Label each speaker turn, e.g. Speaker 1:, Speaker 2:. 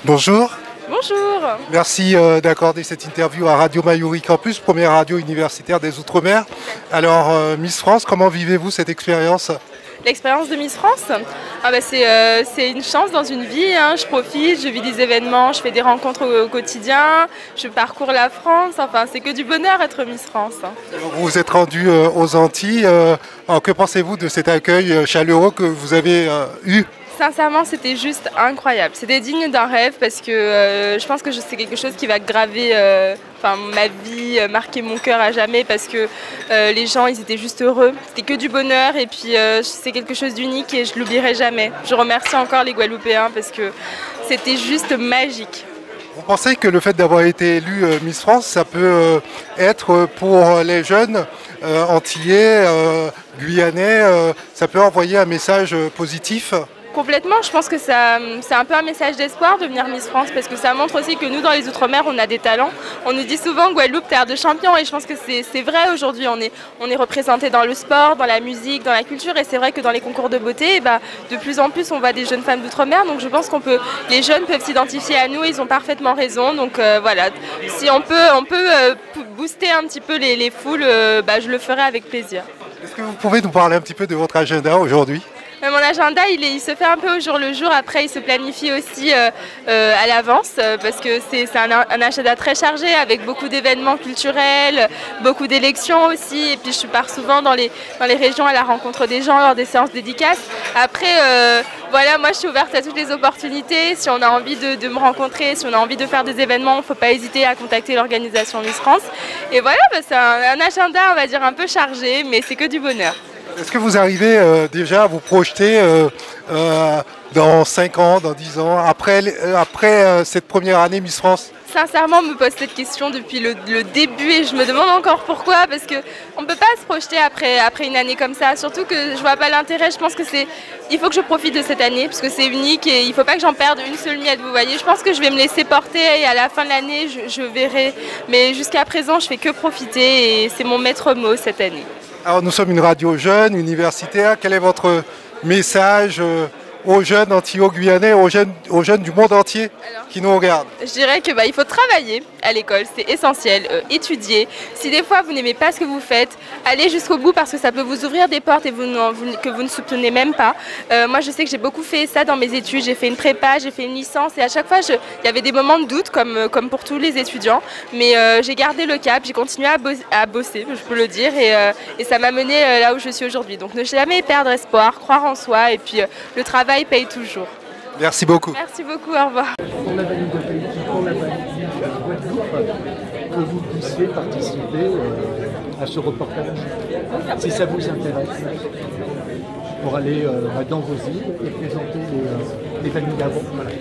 Speaker 1: Bonjour,
Speaker 2: Bonjour.
Speaker 1: merci d'accorder cette interview à Radio Mayuri Campus, première radio universitaire des Outre-mer. Alors, Miss France, comment vivez-vous cette expérience?
Speaker 2: L'expérience de Miss France, c'est une chance dans une vie, hein. Je profite, je vis des événements, je fais des rencontres au quotidien, je parcours la France, enfin c'est que du bonheur être Miss France, hein.
Speaker 1: Vous vous êtes rendu aux Antilles. Alors, que pensez-vous de cet accueil chaleureux que vous avez eu?
Speaker 2: Sincèrement, c'était juste incroyable. C'était digne d'un rêve parce que je pense que c'est quelque chose qui va graver ma vie, marquer mon cœur à jamais parce que les gens, ils étaient juste heureux. C'était que du bonheur et puis c'est quelque chose d'unique et je l'oublierai jamais. Je remercie encore les Guadeloupéens parce que c'était juste magique.
Speaker 1: Vous pensez que le fait d'avoir été élu Miss France, ça peut être pour les jeunes antillais, guyanais, ça peut envoyer un message positif?
Speaker 2: Complètement, je pense que c'est un peu un message d'espoir de venir Miss France parce que ça montre aussi que nous dans les Outre-mer on a des talents. On nous dit souvent Guadeloupe terre de champions et je pense que c'est vrai aujourd'hui. On est représenté dans le sport, dans la musique, dans la culture et c'est vrai que dans les concours de beauté, de plus en plus on voit des jeunes femmes d'Outre-mer donc je pense les jeunes peuvent s'identifier à nous et ils ont parfaitement raison. Donc voilà, si on peut booster un petit peu les foules, je le ferai avec plaisir.
Speaker 1: Est-ce que vous pouvez nous parler un petit peu de votre agenda aujourd'hui?
Speaker 2: Mon agenda, il se fait un peu au jour le jour. Après, il se planifie aussi à l'avance parce que c'est un agenda très chargé avec beaucoup d'événements culturels, beaucoup d'élections aussi. Et puis, je pars souvent dans les régions à la rencontre des gens lors des séances dédicaces. Après, voilà, moi, je suis ouverte à toutes les opportunités. Si on a envie de me rencontrer, si on a envie de faire des événements, il ne faut pas hésiter à contacter l'organisation Miss France. Et voilà, c'est un agenda, on va dire, un peu chargé, mais c'est que du bonheur.
Speaker 1: Est-ce que vous arrivez déjà à vous projeter dans 5 ans, dans 10 ans, après cette première année Miss France?
Speaker 2: Sincèrement, on me pose cette question depuis le début et je me demande encore pourquoi, parce qu'on ne peut pas se projeter après une année comme ça, surtout que je ne vois pas l'intérêt. Je pense il faut que je profite de cette année, parce que c'est unique et il ne faut pas que j'en perde une seule miette, vous voyez. Je pense que je vais me laisser porter et à la fin de l'année, je verrai. Mais jusqu'à présent, je fais que profiter et c'est mon maître mot cette année.
Speaker 1: Alors nous sommes une radio jeune, universitaire. Quel est votre message aux jeunes antillais-guyanais, aux jeunes du monde entier qui nous regardent?
Speaker 2: Je dirais que il faut travailler à l'école, c'est essentiel, étudier. Si des fois vous n'aimez pas ce que vous faites, allez jusqu'au bout parce que ça peut vous ouvrir des portes et que vous ne soupçonnez même pas. Moi je sais que j'ai beaucoup fait ça dans mes études, j'ai fait une prépa, j'ai fait une licence et à chaque fois il y avait des moments de doute comme pour tous les étudiants, mais j'ai gardé le cap, j'ai continué à bosser, je peux le dire, et ça m'a mené là où je suis aujourd'hui. Donc ne jamais perdre espoir, croire en soi et puis le travail paye toujours.
Speaker 1: Merci beaucoup.
Speaker 2: Merci beaucoup, au revoir.
Speaker 3: Pour la validité, pour la validité Guadeloupe, que vous puissiez participer à ce reportage, si ça vous intéresse, pour aller dans vos îles et présenter les valides avant. Voilà.